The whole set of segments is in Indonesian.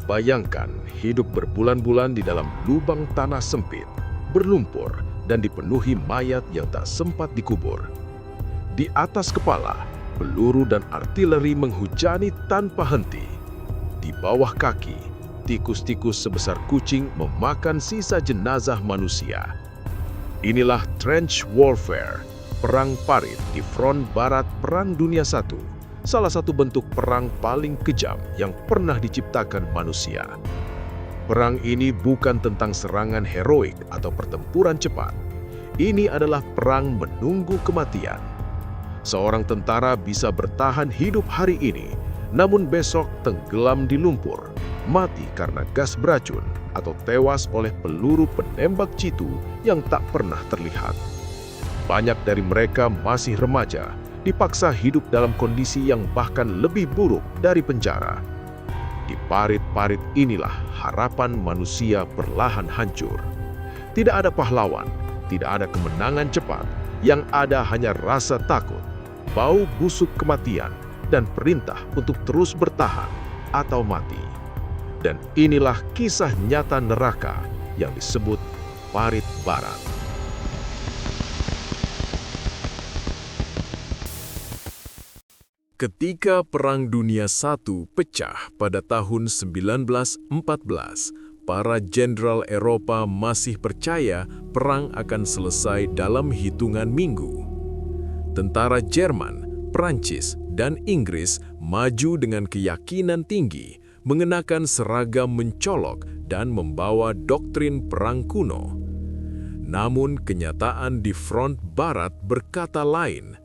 Bayangkan hidup berbulan-bulan di dalam lubang tanah sempit, berlumpur, dan dipenuhi mayat yang tak sempat dikubur. Di atas kepala, peluru dan artileri menghujani tanpa henti. Di bawah kaki, tikus-tikus sebesar kucing memakan sisa jenazah manusia. Inilah trench warfare, perang parit di front barat Perang Dunia I, salah satu bentuk perang paling kejam yang pernah diciptakan manusia. Perang ini bukan tentang serangan heroik atau pertempuran cepat. Ini adalah perang menunggu kematian. Seorang tentara bisa bertahan hidup hari ini, namun besok tenggelam di lumpur, mati karena gas beracun, atau tewas oleh peluru penembak jitu yang tak pernah terlihat. Banyak dari mereka masih remaja, dipaksa hidup dalam kondisi yang bahkan lebih buruk dari penjara. Di parit-parit inilah harapan manusia perlahan hancur. Tidak ada pahlawan, tidak ada kemenangan cepat, yang ada hanya rasa takut, bau busuk kematian, dan perintah untuk terus bertahan atau mati. Dan inilah kisah nyata neraka yang disebut Parit Barat. Ketika Perang Dunia I pecah pada tahun 1914, para jenderal Eropa masih percaya perang akan selesai dalam hitungan minggu. Tentara Jerman, Prancis, dan Inggris maju dengan keyakinan tinggi, mengenakan seragam mencolok dan membawa doktrin perang kuno. Namun kenyataan di front barat berkata lain.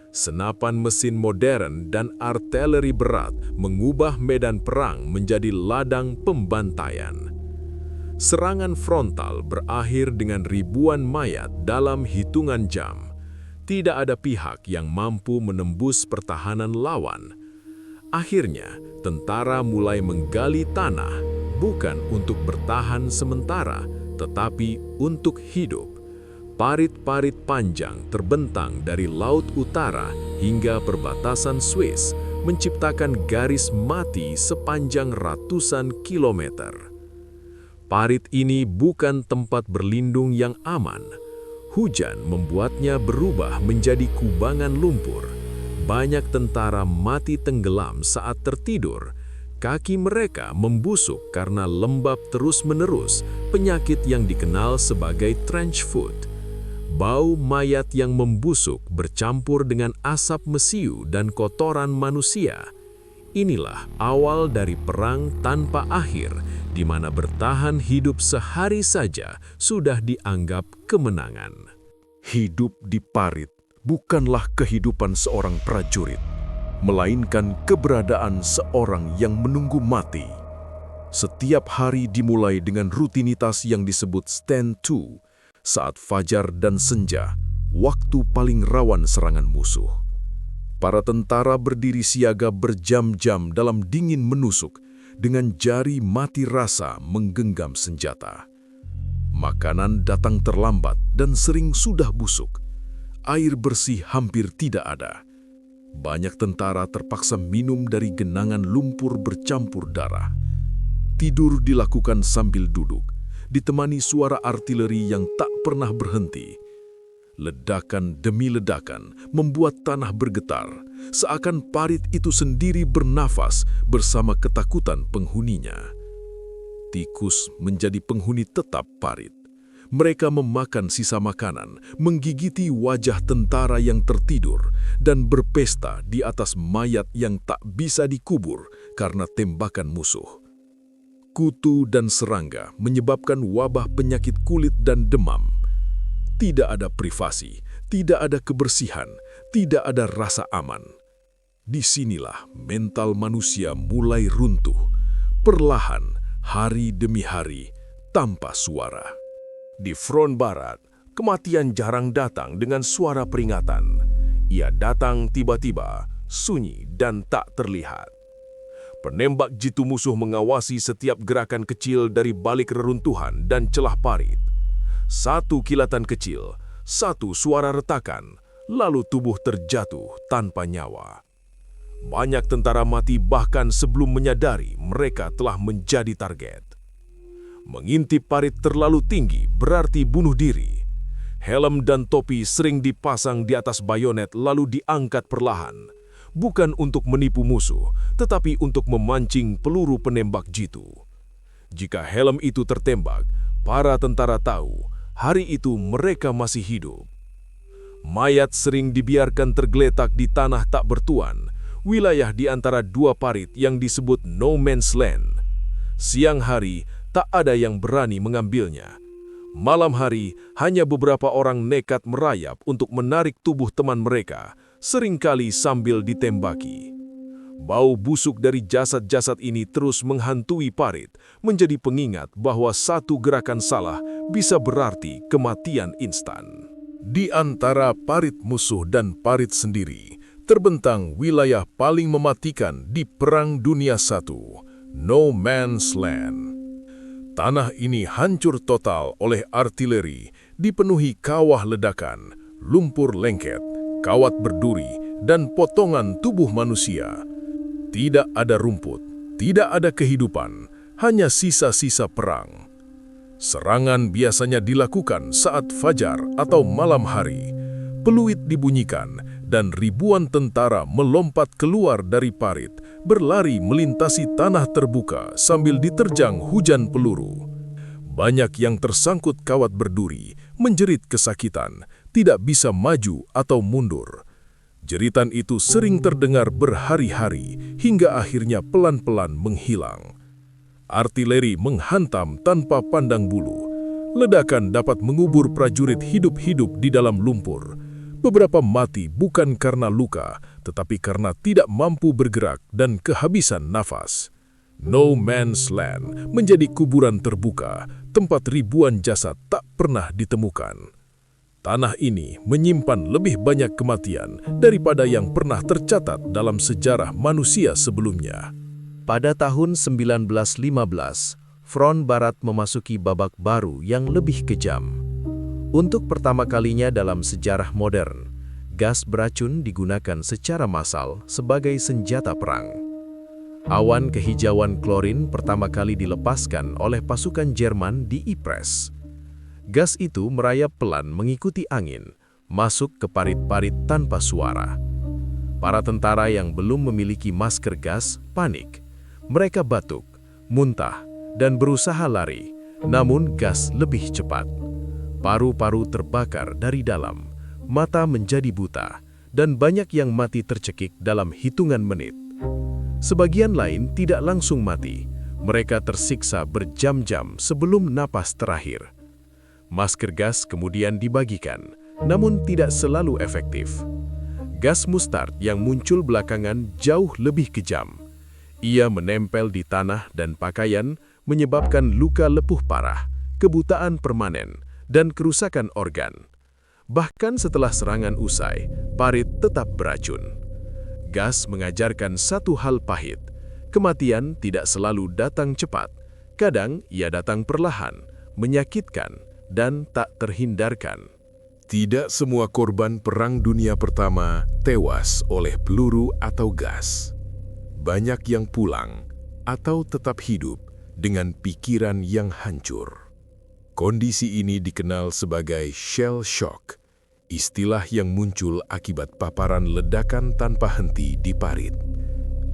Senapan mesin modern dan artileri berat mengubah medan perang menjadi ladang pembantaian. Serangan frontal berakhir dengan ribuan mayat dalam hitungan jam. Tidak ada pihak yang mampu menembus pertahanan lawan. Akhirnya, tentara mulai menggali tanah, bukan untuk bertahan sementara, tetapi untuk hidup. Parit-parit panjang terbentang dari Laut Utara hingga perbatasan Swiss, menciptakan garis mati sepanjang ratusan kilometer. Parit ini bukan tempat berlindung yang aman. Hujan membuatnya berubah menjadi kubangan lumpur. Banyak tentara mati tenggelam saat tertidur. Kaki mereka membusuk karena lembab terus-menerus, penyakit yang dikenal sebagai trench foot. Bau mayat yang membusuk bercampur dengan asap mesiu dan kotoran manusia. Inilah awal dari perang tanpa akhir, di mana bertahan hidup sehari saja sudah dianggap kemenangan. Hidup di parit bukanlah kehidupan seorang prajurit, melainkan keberadaan seorang yang menunggu mati. Setiap hari dimulai dengan rutinitas yang disebut stand to, saat fajar dan senja, waktu paling rawan serangan musuh. Para tentara berdiri siaga berjam-jam dalam dingin menusuk, dengan jari mati rasa menggenggam senjata. Makanan datang terlambat dan sering sudah busuk. Air bersih hampir tidak ada. Banyak tentara terpaksa minum dari genangan lumpur bercampur darah. Tidur dilakukan sambil duduk, ditemani suara artileri yang tak pernah berhenti. Ledakan demi ledakan membuat tanah bergetar, seakan parit itu sendiri bernafas bersama ketakutan penghuninya. Tikus menjadi penghuni tetap parit. Mereka memakan sisa makanan, menggigiti wajah tentara yang tertidur, dan berpesta di atas mayat yang tak bisa dikubur karena tembakan musuh. Kutu dan serangga menyebabkan wabah penyakit kulit dan demam. Tidak ada privasi, tidak ada kebersihan, tidak ada rasa aman. Disinilah mental manusia mulai runtuh, perlahan, hari demi hari, tanpa suara. Di front barat, kematian jarang datang dengan suara peringatan. Ia datang tiba-tiba, sunyi dan tak terlihat. Penembak jitu musuh mengawasi setiap gerakan kecil dari balik reruntuhan dan celah parit. Satu kilatan kecil, satu suara retakan, lalu tubuh terjatuh tanpa nyawa. Banyak tentara mati bahkan sebelum menyadari mereka telah menjadi target. Mengintip parit terlalu tinggi berarti bunuh diri. Helm dan topi sering dipasang di atas bayonet lalu diangkat perlahan. Bukan untuk menipu musuh, tetapi untuk memancing peluru penembak jitu. Jika helm itu tertembak, para tentara tahu hari itu mereka masih hidup. Mayat sering dibiarkan tergeletak di tanah tak bertuan, wilayah di antara dua parit yang disebut no man's land. Siang hari, tak ada yang berani mengambilnya. Malam hari, hanya beberapa orang nekat merayap untuk menarik tubuh teman mereka, seringkali sambil ditembaki. Bau busuk dari jasad-jasad ini terus menghantui parit, menjadi pengingat bahwa satu gerakan salah bisa berarti kematian instan. Di antara parit musuh dan parit sendiri, terbentang wilayah paling mematikan di Perang Dunia I, No Man's Land. Tanah ini hancur total oleh artileri, dipenuhi kawah ledakan, lumpur lengket, kawat berduri, dan potongan tubuh manusia. Tidak ada rumput, tidak ada kehidupan, hanya sisa-sisa perang. Serangan biasanya dilakukan saat fajar atau malam hari. Peluit dibunyikan dan ribuan tentara melompat keluar dari parit, berlari melintasi tanah terbuka sambil diterjang hujan peluru. Banyak yang tersangkut kawat berduri, menjerit kesakitan, tidak bisa maju atau mundur. Jeritan itu sering terdengar berhari-hari hingga akhirnya pelan-pelan menghilang. Artileri menghantam tanpa pandang bulu. Ledakan dapat mengubur prajurit hidup-hidup di dalam lumpur. Beberapa mati bukan karena luka, tetapi karena tidak mampu bergerak dan kehabisan nafas. No Man's Land menjadi kuburan terbuka, tempat ribuan jasad tak pernah ditemukan. Tanah ini menyimpan lebih banyak kematian daripada yang pernah tercatat dalam sejarah manusia sebelumnya. Pada tahun 1915, Front Barat memasuki babak baru yang lebih kejam. Untuk pertama kalinya dalam sejarah modern, gas beracun digunakan secara massal sebagai senjata perang. Awan kehijauan klorin pertama kali dilepaskan oleh pasukan Jerman di Ypres. Gas itu merayap pelan mengikuti angin, masuk ke parit-parit tanpa suara. Para tentara yang belum memiliki masker gas panik. Mereka batuk, muntah, dan berusaha lari, namun gas lebih cepat. Paru-paru terbakar dari dalam, mata menjadi buta, dan banyak yang mati tercekik dalam hitungan menit. Sebagian lain tidak langsung mati, mereka tersiksa berjam-jam sebelum napas terakhir. Masker gas kemudian dibagikan, namun tidak selalu efektif. Gas mustard yang muncul belakangan jauh lebih kejam. Ia menempel di tanah dan pakaian, menyebabkan luka lepuh parah, kebutaan permanen, dan kerusakan organ. Bahkan setelah serangan usai, parit tetap beracun. Gas mengajarkan satu hal pahit, kematian tidak selalu datang cepat. Kadang ia datang perlahan, menyakitkan, dan tak terhindarkan. Tidak semua korban Perang Dunia Pertama tewas oleh peluru atau gas. Banyak yang pulang atau tetap hidup dengan pikiran yang hancur. Kondisi ini dikenal sebagai shell shock, istilah yang muncul akibat paparan ledakan tanpa henti di parit.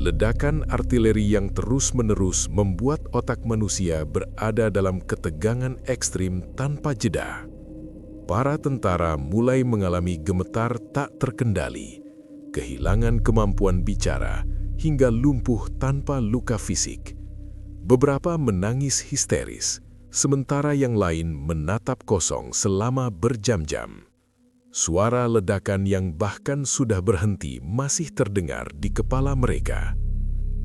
Ledakan artileri yang terus-menerus membuat otak manusia berada dalam ketegangan ekstrim tanpa jeda. Para tentara mulai mengalami gemetar tak terkendali, kehilangan kemampuan bicara, hingga lumpuh tanpa luka fisik. Beberapa menangis histeris, sementara yang lain menatap kosong selama berjam-jam. Suara ledakan yang bahkan sudah berhenti masih terdengar di kepala mereka.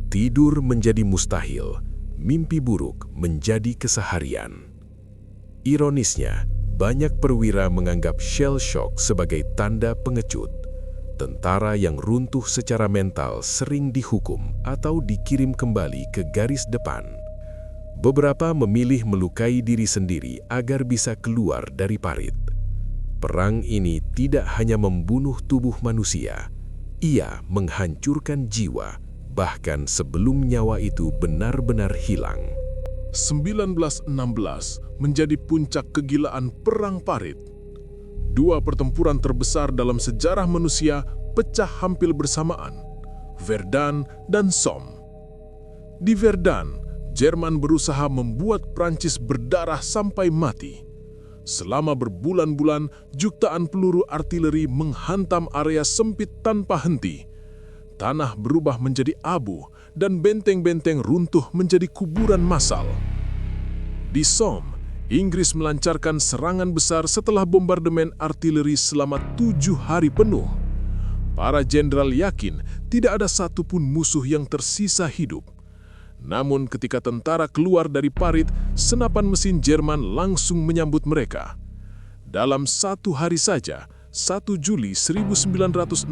Tidur menjadi mustahil, mimpi buruk menjadi keseharian. Ironisnya, banyak perwira menganggap shell shock sebagai tanda pengecut. Tentara yang runtuh secara mental sering dihukum atau dikirim kembali ke garis depan. Beberapa memilih melukai diri sendiri agar bisa keluar dari parit. Perang ini tidak hanya membunuh tubuh manusia, Ia menghancurkan jiwa, bahkan sebelum nyawa itu benar-benar hilang. 1916 menjadi puncak kegilaan Perang Parit. Dua pertempuran terbesar dalam sejarah manusia pecah hampir bersamaan, Verdun dan Somme. Di Verdun, Jerman berusaha membuat Prancis berdarah sampai mati. Selama berbulan-bulan, jutaan peluru artileri menghantam area sempit tanpa henti. Tanah berubah menjadi abu dan benteng-benteng runtuh menjadi kuburan massal. Di Somme, Inggris melancarkan serangan besar setelah bombardemen artileri selama 7 hari penuh. Para jenderal yakin tidak ada satupun musuh yang tersisa hidup. Namun ketika tentara keluar dari parit, senapan mesin Jerman langsung menyambut mereka. Dalam 1 hari saja, 1 Juli 1916,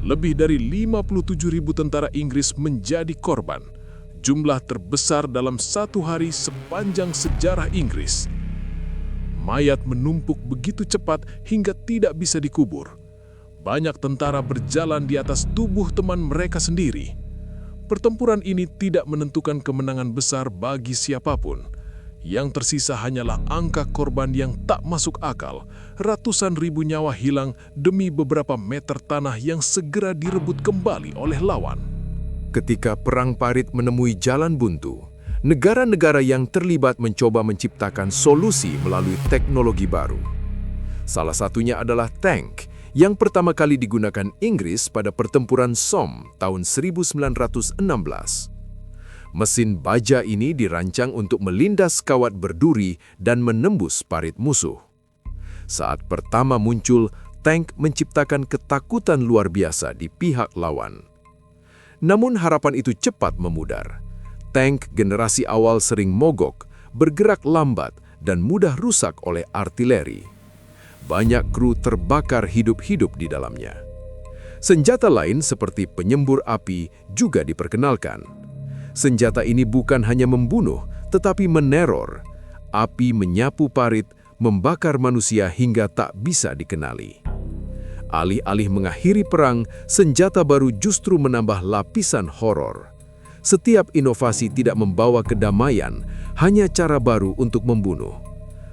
lebih dari 57.000 tentara Inggris menjadi korban. Jumlah terbesar dalam 1 hari sepanjang sejarah Inggris. Mayat menumpuk begitu cepat hingga tidak bisa dikubur. Banyak tentara berjalan di atas tubuh teman mereka sendiri. Pertempuran ini tidak menentukan kemenangan besar bagi siapapun. Yang tersisa hanyalah angka korban yang tak masuk akal. Ratusan ribu nyawa hilang demi beberapa meter tanah yang segera direbut kembali oleh lawan. Ketika Perang Parit menemui jalan buntu, negara-negara yang terlibat mencoba menciptakan solusi melalui teknologi baru. Salah satunya adalah tank, yang pertama kali digunakan Inggris pada pertempuran Somme tahun 1916. Mesin baja ini dirancang untuk melindas kawat berduri dan menembus parit musuh. Saat pertama muncul, tank menciptakan ketakutan luar biasa di pihak lawan. Namun harapan itu cepat memudar. Tank generasi awal sering mogok, bergerak lambat, dan mudah rusak oleh artileri. Banyak kru terbakar hidup-hidup di dalamnya. Senjata lain seperti penyembur api juga diperkenalkan. Senjata ini bukan hanya membunuh, tetapi meneror. Api menyapu parit, membakar manusia hingga tak bisa dikenali. Alih-alih mengakhiri perang, senjata baru justru menambah lapisan horor. Setiap inovasi tidak membawa kedamaian, hanya cara baru untuk membunuh.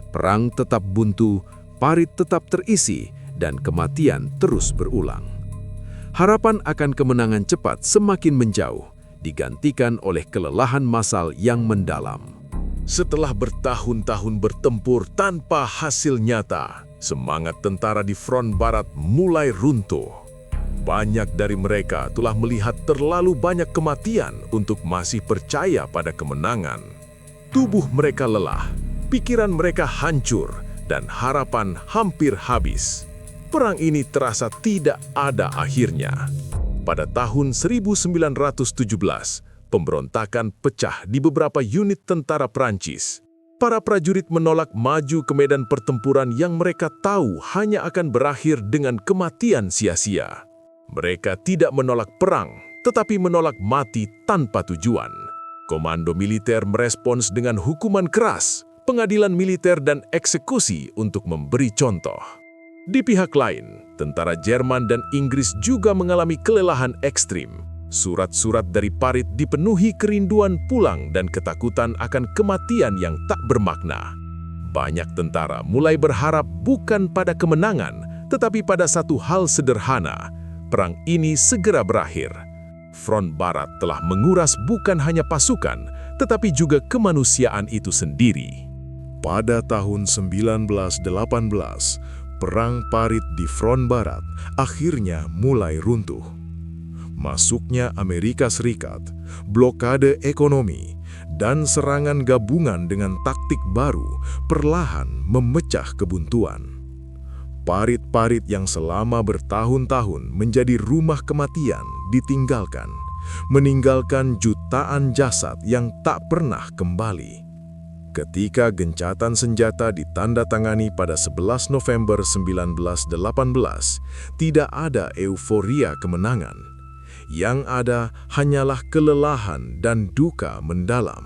Perang tetap buntu, parit tetap terisi, dan kematian terus berulang. Harapan akan kemenangan cepat semakin menjauh, digantikan oleh kelelahan massal yang mendalam. Setelah bertahun-tahun bertempur tanpa hasil nyata, semangat tentara di front barat mulai runtuh. Banyak dari mereka telah melihat terlalu banyak kematian untuk masih percaya pada kemenangan. Tubuh mereka lelah, pikiran mereka hancur, dan harapan hampir habis. Perang ini terasa tidak ada akhirnya. Pada tahun 1917, pemberontakan pecah di beberapa unit tentara Prancis. Para prajurit menolak maju ke medan pertempuran yang mereka tahu hanya akan berakhir dengan kematian sia-sia. Mereka tidak menolak perang, tetapi menolak mati tanpa tujuan. Komando militer merespons dengan hukuman keras, pengadilan militer dan eksekusi untuk memberi contoh. Di pihak lain, tentara Jerman dan Inggris juga mengalami kelelahan ekstrim. Surat-surat dari parit dipenuhi kerinduan pulang dan ketakutan akan kematian yang tak bermakna. Banyak tentara mulai berharap bukan pada kemenangan, tetapi pada satu hal sederhana. Perang ini segera berakhir. Front Barat telah menguras bukan hanya pasukan, tetapi juga kemanusiaan itu sendiri. Pada tahun 1918, Perang Parit di Front Barat akhirnya mulai runtuh. Masuknya Amerika Serikat, blokade ekonomi, dan serangan gabungan dengan taktik baru perlahan memecah kebuntuan. Parit-parit yang selama bertahun-tahun menjadi rumah kematian ditinggalkan, meninggalkan jutaan jasad yang tak pernah kembali. Ketika gencatan senjata ditandatangani pada 11 November 1918, tidak ada euforia kemenangan. Yang ada hanyalah kelelahan dan duka mendalam.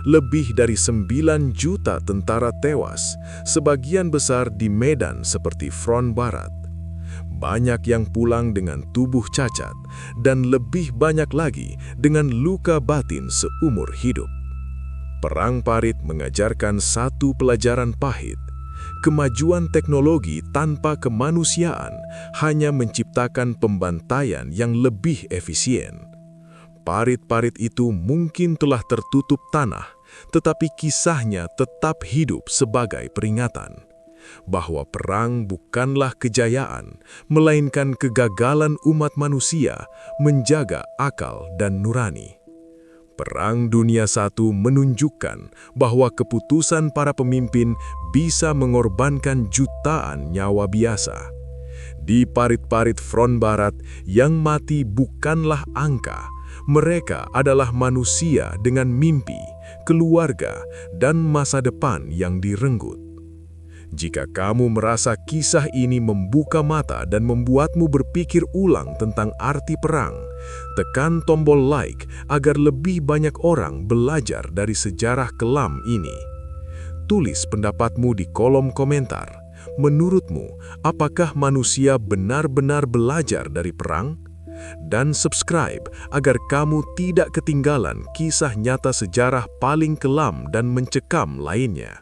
Lebih dari 9 juta tentara tewas, sebagian besar di medan seperti Front Barat. banyak yang pulang dengan tubuh cacat, dan lebih banyak lagi dengan luka batin seumur hidup. Perang Parit mengajarkan satu pelajaran pahit. Kemajuan teknologi tanpa kemanusiaan hanya menciptakan pembantaian yang lebih efisien. Parit-parit itu mungkin telah tertutup tanah, tetapi kisahnya tetap hidup sebagai peringatan bahwa perang bukanlah kejayaan, melainkan kegagalan umat manusia menjaga akal dan nurani. Perang Dunia I menunjukkan bahwa keputusan para pemimpin bisa mengorbankan jutaan nyawa biasa. Di parit-parit front barat, yang mati bukanlah angka. Mereka adalah manusia dengan mimpi, keluarga, dan masa depan yang direnggut. Jika kamu merasa kisah ini membuka mata dan membuatmu berpikir ulang tentang arti perang, tekan tombol like agar lebih banyak orang belajar dari sejarah kelam ini. Tulis pendapatmu di kolom komentar. Menurutmu, apakah manusia benar-benar belajar dari perang? Dan subscribe agar kamu tidak ketinggalan kisah nyata sejarah paling kelam dan mencekam lainnya.